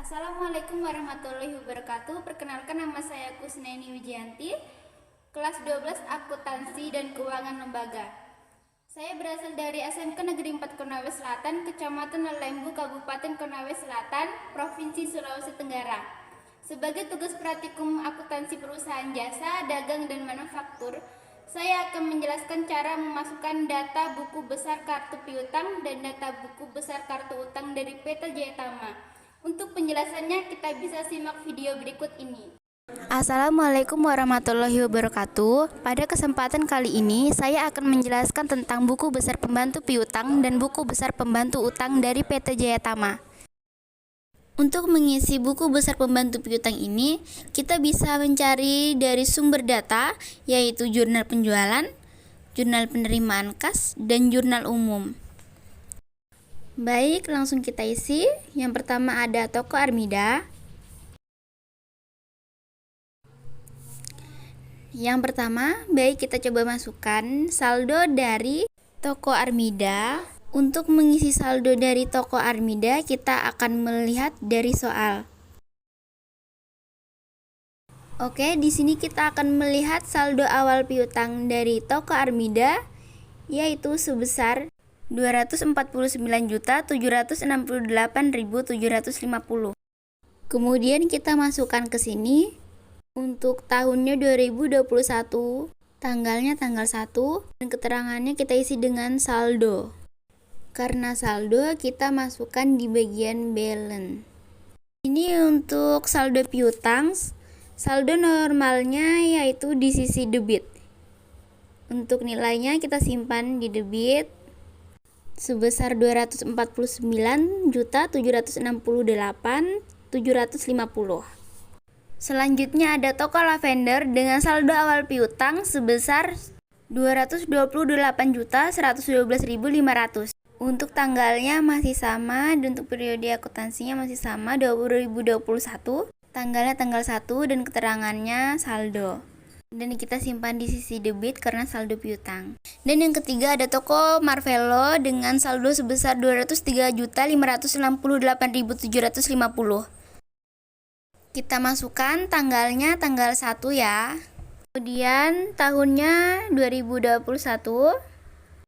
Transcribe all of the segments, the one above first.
Assalamualaikum warahmatullahi wabarakatuh. Perkenalkan, nama saya Kusneni Wijianti, kelas 12 Akuntansi dan Keuangan Lembaga. Saya berasal dari SMK Negeri 4 Konawe Selatan, Kecamatan Lembu, Kabupaten Konawe Selatan, Provinsi Sulawesi Tenggara. Sebagai tugas praktikum akuntansi perusahaan jasa, dagang, dan manufaktur, saya akan menjelaskan cara memasukkan data buku besar kartu piutang dan data buku besar kartu utang dari PT Jaya Tama. Untuk penjelasannya, kita bisa simak video berikut ini. Assalamualaikum warahmatullahi wabarakatuh. Pada kesempatan kali ini, saya akan menjelaskan tentang buku besar pembantu piutang dan buku besar pembantu utang dari PT Jaya Tama. Untuk mengisi buku besar pembantu piutang ini, kita bisa mencari dari sumber data, yaitu jurnal penjualan, jurnal penerimaan kas, dan jurnal umum. Baik, langsung kita isi. Yang pertama ada toko Armida. Yang pertama, baik kita coba masukkan saldo dari toko Armida. Untuk mengisi saldo dari toko Armida, kita akan melihat dari soal. Oke, di sini kita akan melihat saldo awal piutang dari toko Armida, yaitu sebesar 249.768.750. Kemudian kita masukkan ke sini. Untuk tahunnya 2021, tanggalnya tanggal 1, dan keterangannya kita isi dengan saldo. Karena saldo, kita masukkan di bagian balance. Ini untuk saldo piutang, saldo normalnya yaitu di sisi debit. Untuk nilainya kita simpan di debit sebesar 249.768.750. Selanjutnya ada toko Lavender dengan saldo awal piutang sebesar 228.112.500. Untuk tanggalnya masih sama dan untuk periode akuntansinya masih sama 2021. Tanggalnya tanggal 1 dan keterangannya saldo. Dan kita simpan di sisi debit karena saldo piutang. Dan yang ketiga ada toko Marvelo dengan saldo sebesar 203.568.750. Kita masukkan tanggalnya tanggal 1 ya. Kemudian tahunnya 2021,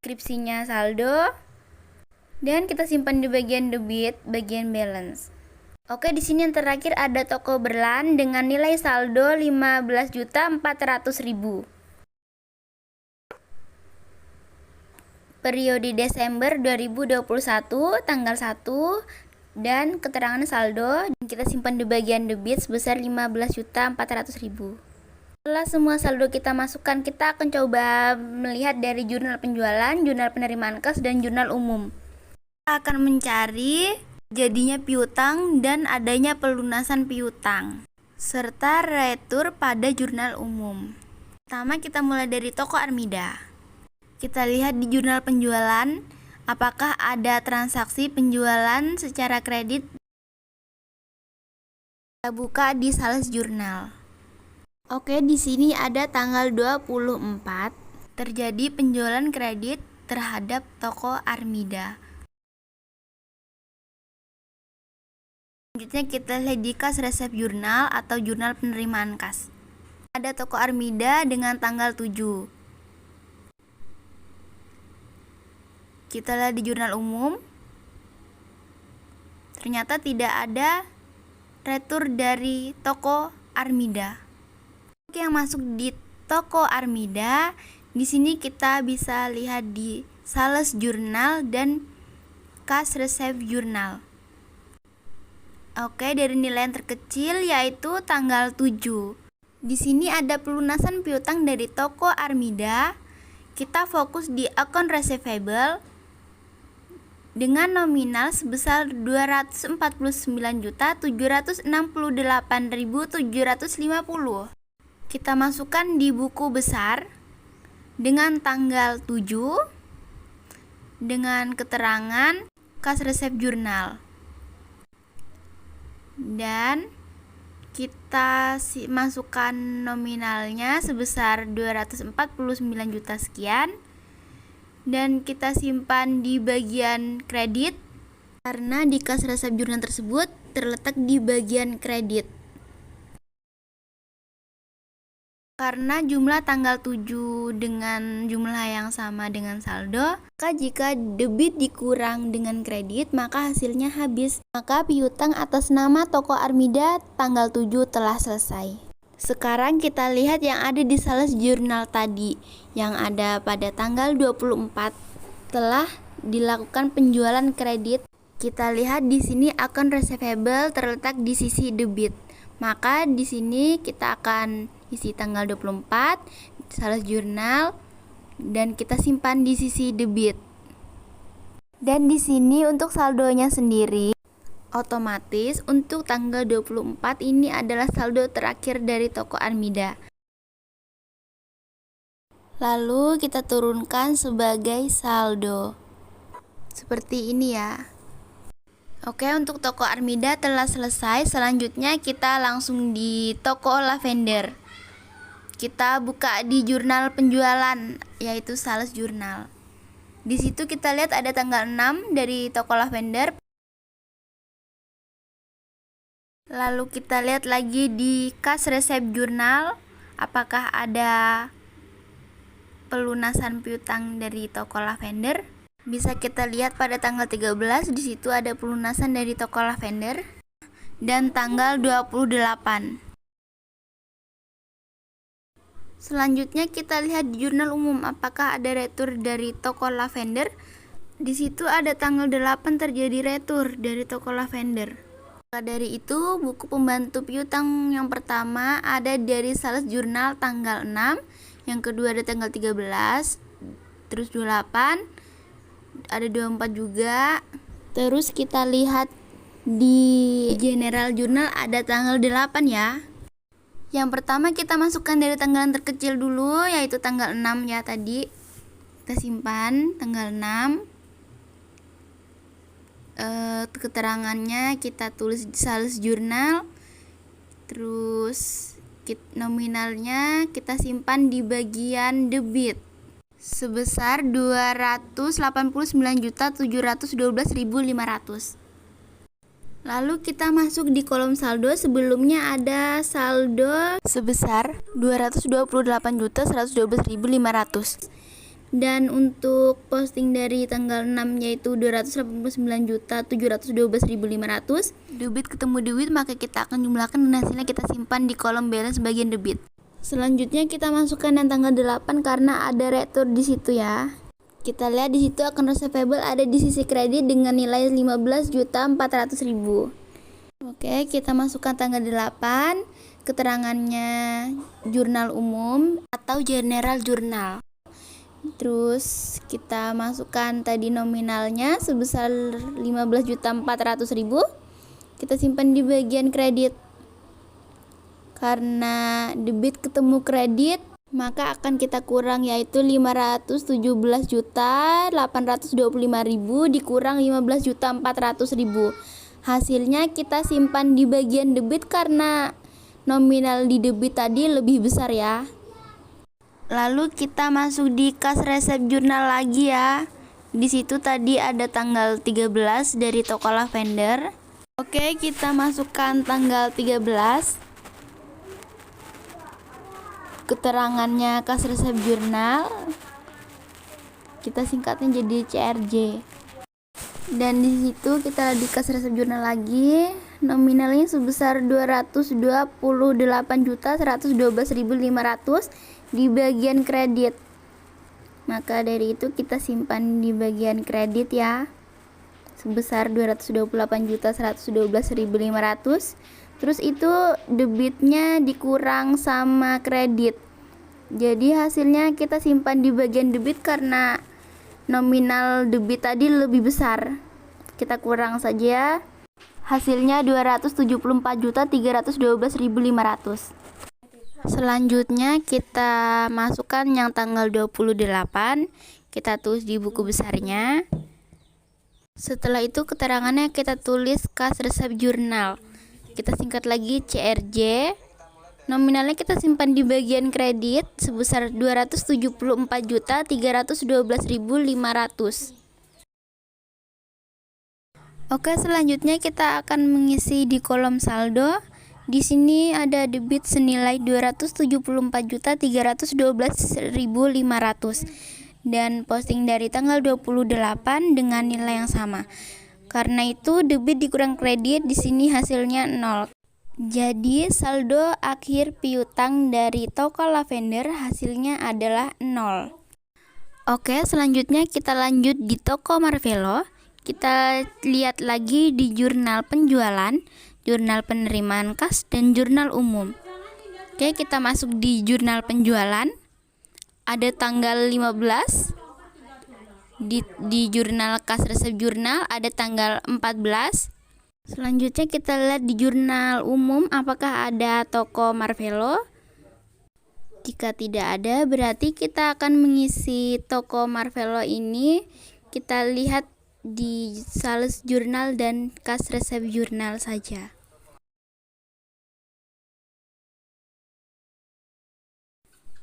deskripsinya saldo, dan kita simpan di bagian debit, bagian balance. Oke, di sini yang terakhir ada toko Berlan dengan nilai saldo 15.400.000. Periode Desember 2021, tanggal 1, dan keterangan saldo kita simpan di bagian debit sebesar 15.400.000. Setelah semua saldo kita masukkan, kita akan coba melihat dari jurnal penjualan, jurnal penerimaan kas, dan jurnal umum. Kita akan mencari jadinya piutang dan adanya pelunasan piutang serta retur pada jurnal umum. Pertama kita mulai dari toko Armida. Kita lihat di jurnal penjualan apakah ada transaksi penjualan secara kredit. Kita buka di sales jurnal. Oke, di sini ada tanggal 24 terjadi penjualan kredit terhadap toko Armida. Selanjutnya kita lihat di kas resep jurnal atau jurnal penerimaan kas. Ada toko Armida dengan tanggal 7. Kita lihat di jurnal umum, ternyata tidak ada retur dari toko Armida. Oke, yang masuk di toko Armida, di sini kita bisa lihat di sales jurnal dan kas resep jurnal. Oke, dari nilai yang terkecil yaitu tanggal 7. Di sini ada pelunasan piutang dari toko Armida. Kita fokus di account receivable dengan nominal sebesar 249.768.750. Kita masukkan di buku besar dengan tanggal 7 dengan keterangan kas resep jurnal. Dan kita masukkan nominalnya sebesar 249 juta sekian. Dan kita simpan di bagian kredit. karena di kas resep jurnal tersebut terletak di bagian kredit. Karena jumlah tanggal 7 dengan jumlah yang sama dengan saldo, maka jika debit dikurang dengan kredit, maka hasilnya habis. Maka piutang atas nama toko Armida tanggal 7 telah selesai. Sekarang kita lihat yang ada di sales jurnal tadi, yang ada pada tanggal 24 telah dilakukan penjualan kredit. Kita lihat di sini akun receivable terletak di sisi debit. Maka di sini kita akan isi tanggal 24 sales jurnal dan kita simpan di sisi debit. Dan di sini untuk saldonya sendiri, otomatis untuk tanggal 24 ini adalah saldo terakhir dari toko Armida. Lalu kita turunkan sebagai saldo. Seperti ini ya. Oke, untuk toko Armida telah selesai. Selanjutnya kita langsung di toko Lavender. Kita buka di jurnal penjualan, yaitu sales jurnal. Di situ kita lihat ada tanggal 6 dari toko Lavender. Lalu kita lihat lagi di kas resep jurnal, apakah ada pelunasan piutang dari toko Lavender. Bisa kita lihat pada tanggal 13 di situ ada pelunasan dari toko Lavender dan tanggal 28. Selanjutnya kita lihat di jurnal umum apakah ada retur dari toko Lavender. Di situ ada tanggal 8 terjadi retur dari toko Lavender. Maka dari itu buku pembantu piutang yang pertama ada dari sales jurnal tanggal 6, yang kedua ada tanggal 13, terus 28, ada 24 juga. Terus kita lihat di general journal ada tanggal 8 ya. Yang pertama kita masukkan dari tanggalan terkecil dulu, yaitu tanggal 6 ya tadi. Kita simpan tanggal 6. Keterangannya kita tulis di sales jurnal. Terus nominalnya kita simpan di bagian debit sebesar 289.712.500. Lalu kita masuk di kolom saldo. Sebelumnya ada saldo sebesar 228.112.500. Dan untuk posting dari tanggal 6 yaitu 289.712.500. Debit ketemu debit, maka kita akan jumlahkan dan hasilnya kita simpan di kolom balance bagian debit. Selanjutnya kita masukkan yang tanggal 8 karena ada retur di situ ya. Kita lihat di situ akun receivable ada di sisi kredit dengan nilai 15.400.000. Oke, kita masukkan tanggal 8, keterangannya jurnal umum atau general jurnal. Terus kita masukkan tadi nominalnya sebesar 15.400.000. Kita simpan di bagian kredit. Karena debit ketemu kredit, maka akan kita kurang, yaitu 517.825.000 dikurang 15.400.000. Hasilnya kita simpan di bagian debit karena nominal di debit tadi lebih besar ya. Lalu kita masuk di kas resep jurnal lagi ya. Di situ tadi ada tanggal 13 dari toko Lavender. Oke, kita masukkan tanggal 13. Keterangannya kas resep jurnal, kita singkatnya jadi CRJ. Dan di situ kita di kas resep jurnal lagi, nominalnya sebesar 228.112.500 di bagian kredit. Maka dari itu kita simpan di bagian kredit ya, sebesar 228.112.500. Terus itu debitnya dikurang sama kredit. Jadi hasilnya kita simpan di bagian debit karena nominal debit tadi lebih besar. Kita kurang saja. Hasilnya 274.312.500. Selanjutnya kita masukkan yang tanggal 28. Kita tulis di buku besarnya. Setelah itu keterangannya kita tulis kas resep jurnal. Kita singkat lagi CRJ. Nominalnya kita simpan di bagian kredit sebesar 274.312.500. Oke, selanjutnya kita akan mengisi di kolom saldo. Di sini ada debit senilai 274.312.500 dan posting dari tanggal 28 dengan nilai yang sama. Karena itu debit dikurang kredit, di sini hasilnya 0. Jadi saldo akhir piutang dari toko lavender hasilnya adalah 0. Oke, selanjutnya kita lanjut di toko Marvelo. Kita lihat lagi di jurnal penjualan, jurnal penerimaan kas, dan jurnal umum. Oke, kita masuk di jurnal penjualan. Ada tanggal 15. Di jurnal kas resep jurnal ada tanggal 14. Selanjutnya kita lihat di jurnal umum apakah ada toko Marvelo. Jika tidak ada, berarti kita akan mengisi toko Marvelo ini. Kita lihat di sales jurnal dan kas resep jurnal saja.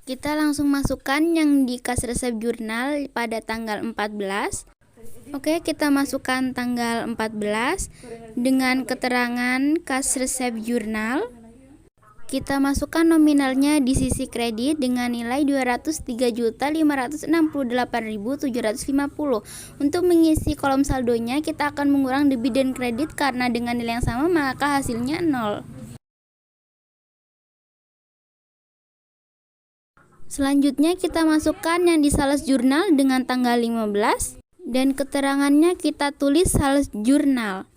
Kita langsung masukkan yang di kas resep jurnal pada tanggal 14. Oke, kita masukkan tanggal 14 dengan keterangan kas resep jurnal. Kita masukkan nominalnya di sisi kredit dengan nilai 203.568.750. Untuk mengisi kolom saldonya, kita akan mengurang debit dan kredit karena dengan nilai yang sama maka hasilnya 0. Selanjutnya kita masukkan yang di sales jurnal dengan tanggal 15 dan keterangannya kita tulis sales jurnal.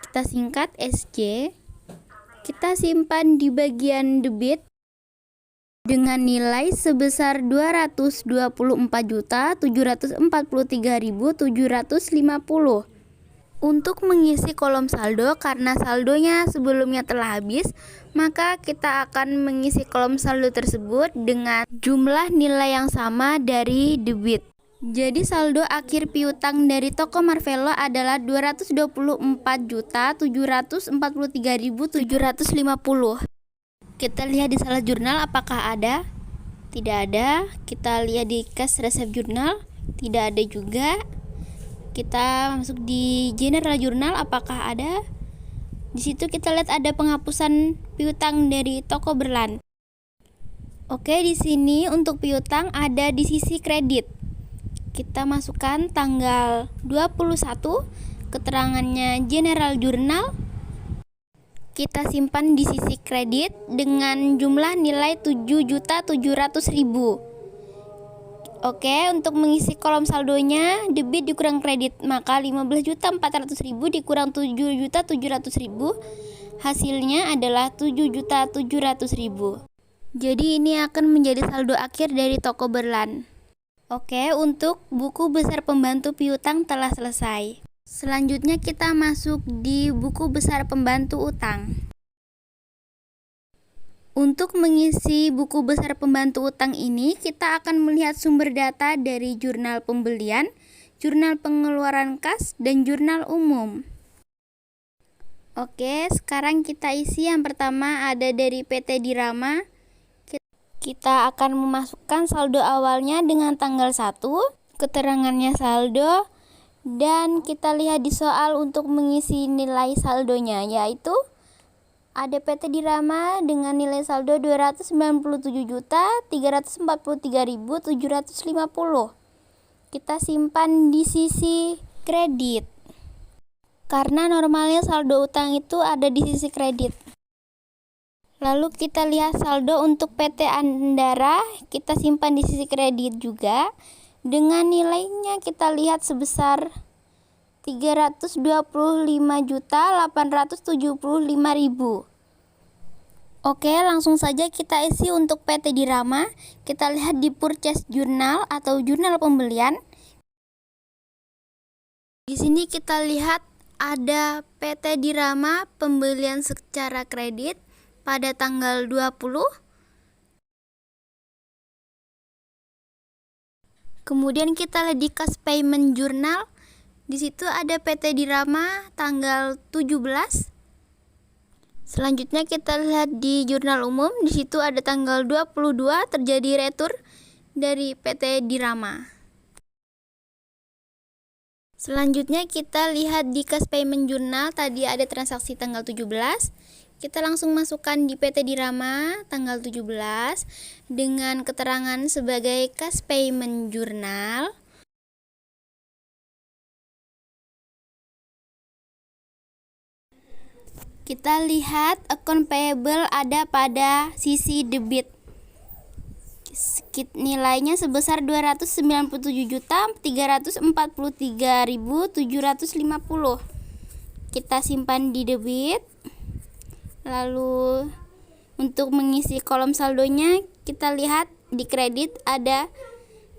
Kita singkat SJ. Kita simpan di bagian debit dengan nilai sebesar 224.743.750. Untuk mengisi kolom saldo, karena saldonya sebelumnya telah habis, maka kita akan mengisi kolom saldo tersebut dengan jumlah nilai yang sama dari debit. Jadi saldo akhir piutang dari toko Marvelo adalah 224.743.750. Kita lihat di sales jurnal apakah ada? Tidak ada. Kita lihat di kas resep jurnal, tidak ada juga. Kita masuk di general jurnal apakah ada? Di situ kita lihat ada penghapusan piutang dari toko Berlan. Oke, di sini untuk piutang ada di sisi kredit. Kita masukkan tanggal 21, keterangannya general jurnal. Kita simpan di sisi kredit dengan jumlah nilai 7.700.000. Oke, untuk mengisi kolom saldonya debit dikurang kredit, maka 15.400.000 dikurang 7.700.000, hasilnya adalah 7.700.000. Jadi ini akan menjadi saldo akhir dari toko Berlan. Oke, untuk buku besar pembantu piutang telah selesai. Selanjutnya kita masuk di buku besar pembantu utang. Untuk mengisi buku besar pembantu utang ini, kita akan melihat sumber data dari jurnal pembelian, jurnal pengeluaran kas, dan jurnal umum. Oke, sekarang kita isi. Yang pertama ada dari PT Dirama. Kita akan memasukkan saldo awalnya dengan tanggal 1, keterangannya saldo, dan kita lihat di soal untuk mengisi nilai saldonya, yaitu ada PT Dirama dengan nilai saldo 297.343.750. Kita simpan di sisi kredit. Karena normalnya saldo utang itu ada di sisi kredit. Lalu kita lihat saldo untuk PT Andara, kita simpan di sisi kredit juga. Dengan nilainya kita lihat sebesar 325.875.000. Oke, langsung saja kita isi untuk PT Dirama. Kita lihat di purchase journal atau jurnal pembelian. Di sini kita lihat ada PT Dirama pembelian secara kredit pada tanggal 20. Kemudian kita lihat di cash payment journal. Di situ ada PT Dirama tanggal 17. Selanjutnya kita lihat di jurnal umum. Di situ ada tanggal 22 terjadi retur dari PT Dirama. Selanjutnya kita lihat di Cash Payment Journal, tadi ada transaksi tanggal 17. Kita langsung masukkan di PT Dirama tanggal 17 dengan keterangan sebagai Cash Payment Journal. Kita lihat account payable ada pada sisi debit. Nilainya sebesar 297.343.750. Kita simpan di debit. Lalu untuk mengisi kolom saldonya kita lihat di kredit ada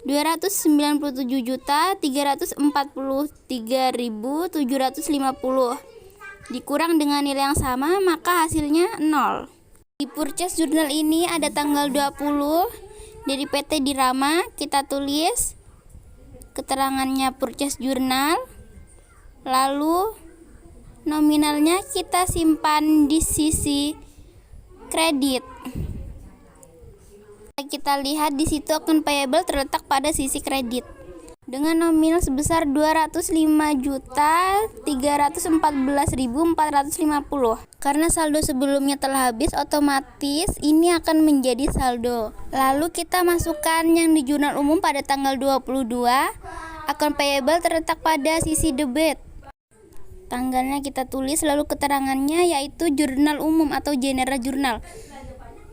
297.343.750 dikurang dengan nilai yang sama, maka hasilnya 0. Di purchase journal ini ada tanggal 20 dari PT Dirama. Kita tulis keterangannya purchase journal, lalu nominalnya kita simpan di sisi kredit. Kita lihat di situ account payable terletak pada sisi kredit dengan nominal sebesar 205.314.450. Karena saldo sebelumnya telah habis, otomatis ini akan menjadi saldo. Lalu kita masukkan yang di jurnal umum pada tanggal 22. Account payable terletak pada sisi debit. Tanggalnya kita tulis, lalu keterangannya yaitu jurnal umum atau general journal.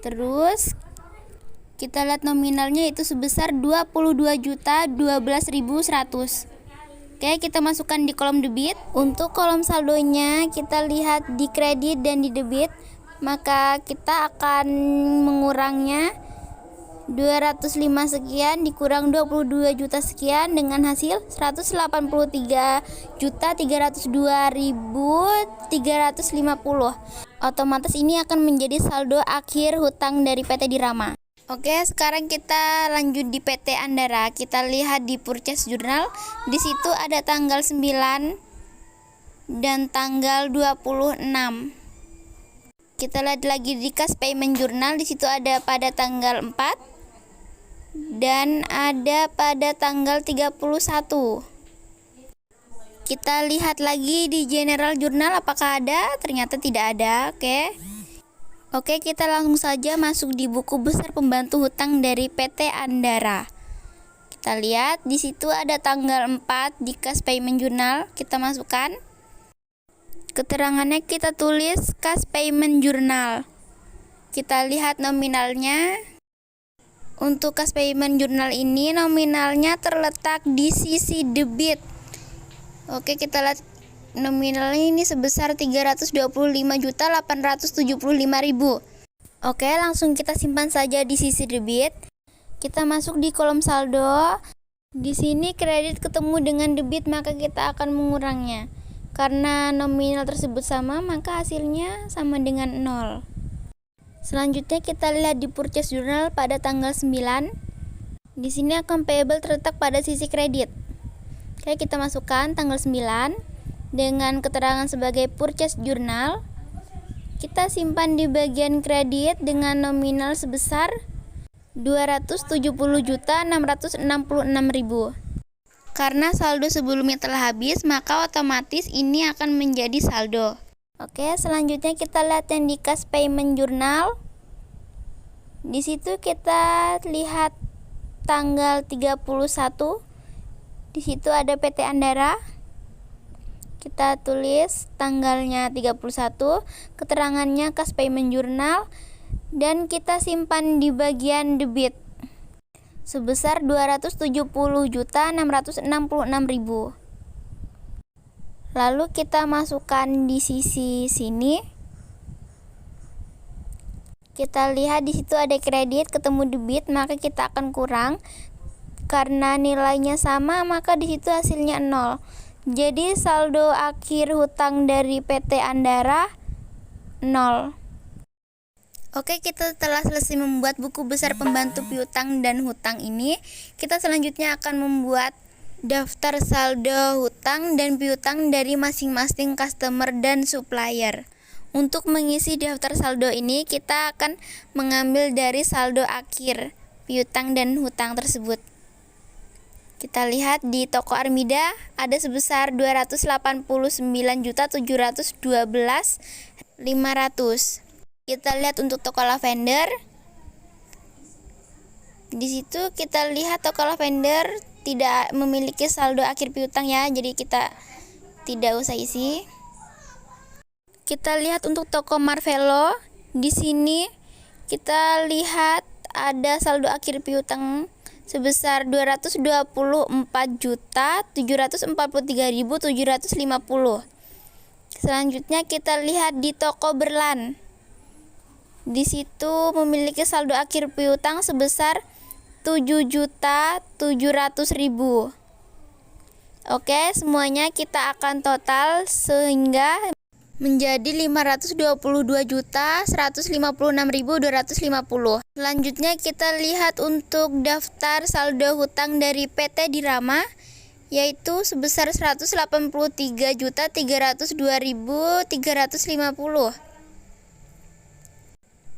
Terus kita lihat nominalnya itu sebesar 22.012.100. Oke, kita masukkan di kolom debit. Untuk kolom saldonya kita lihat di kredit dan di debit, maka kita akan mengurangnya 205 sekian dikurang 22 juta sekian dengan hasil 183.302.350. Otomatis ini akan menjadi saldo akhir hutang dari PT Dirama. Oke, sekarang kita lanjut di PT Andara. Kita lihat di purchase journal. Di situ ada tanggal 9 dan tanggal 26. Kita lihat lagi di Cash Payment Journal. Di situ ada pada tanggal 4 dan ada pada tanggal 31. Kita lihat lagi di General Journal apakah ada. Ternyata tidak ada. Oke, kita langsung saja masuk di buku besar pembantu hutang dari PT Andara. Kita lihat di situ ada tanggal 4 di Cash Payment Journal. Kita masukkan. Keterangannya kita tulis Cash Payment Journal. Kita lihat nominalnya. Untuk Cash Payment Journal ini nominalnya terletak di sisi debit. Oke, kita lihat nominalnya ini sebesar 325.875.000. Oke, langsung kita simpan saja di sisi debit. Kita masuk di kolom saldo. Di sini kredit ketemu dengan debit, maka kita akan mengurangnya. Karena nominal tersebut sama, maka hasilnya sama dengan 0. Selanjutnya kita lihat di purchase journal pada tanggal 9. Di sini account payable terletak pada sisi kredit. Oke, kita masukkan tanggal 9 dengan keterangan sebagai purchase journal. Kita simpan di bagian kredit dengan nominal sebesar 270.666.000. Karena saldo sebelumnya telah habis, maka otomatis ini akan menjadi saldo. Oke, selanjutnya kita lihat yang di Cash Payment Journal. Di situ kita lihat tanggal 31. Di situ ada PT Andara. Kita tulis tanggalnya 31, keterangannya Cash Payment Journal, dan kita simpan di bagian debit sebesar 270.666.000. Lalu kita masukkan di sisi sini. Kita lihat di situ ada kredit ketemu debit, maka kita akan kurang. Karena nilainya sama, maka di situ hasilnya 0. Jadi saldo akhir hutang dari PT Andara 0. Oke, kita telah selesai membuat buku besar pembantu piutang dan hutang ini. Kita selanjutnya akan membuat daftar saldo hutang dan piutang dari masing-masing customer dan supplier. Untuk mengisi daftar saldo ini, kita akan mengambil dari saldo akhir piutang dan hutang tersebut. Kita lihat di toko Armida ada sebesar 289.712.500. Kita lihat untuk toko lavender. Di situ kita lihat toko lavender tidak memiliki saldo akhir piutang ya, jadi kita tidak usah isi. Kita lihat untuk toko Marvelo. Di sini kita lihat ada saldo akhir piutang sebesar 224.743.750. Selanjutnya kita lihat di toko Berlan. Di situ memiliki saldo akhir piutang sebesar 7.700.000. Oke, semuanya kita akan total sehingga menjadi 522.156.250. Selanjutnya kita lihat untuk daftar saldo hutang dari PT Dirama, yaitu sebesar 183.302.350.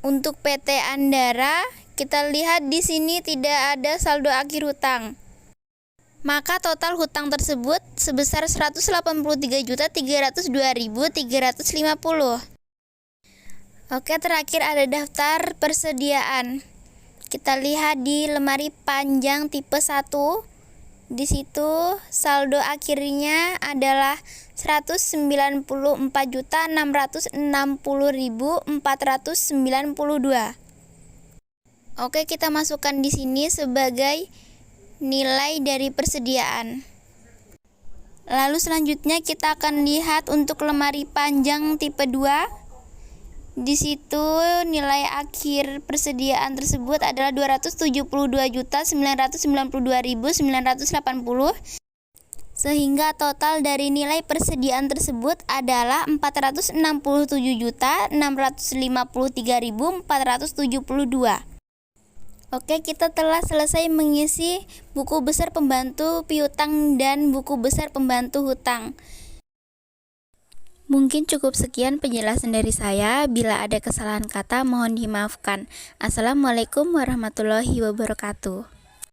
Untuk PT Andara, kita lihat di sini tidak ada saldo akhir hutang. Maka total hutang tersebut sebesar 183.302.350. Oke, terakhir ada daftar persediaan. Kita lihat di lemari panjang tipe 1. Di situ saldo akhirnya adalah 194.660.492. Oke, kita masukkan di sini sebagai nilai dari persediaan. Lalu selanjutnya kita akan lihat untuk lemari panjang tipe 2. Di situ nilai akhir persediaan tersebut adalah 272.992.980, sehingga total dari nilai persediaan tersebut adalah 467.653.472. Oke, kita telah selesai mengisi buku besar pembantu piutang dan buku besar pembantu hutang. Mungkin cukup sekian penjelasan dari saya. Bila ada kesalahan kata mohon dimaafkan. Assalamualaikum warahmatullahi wabarakatuh.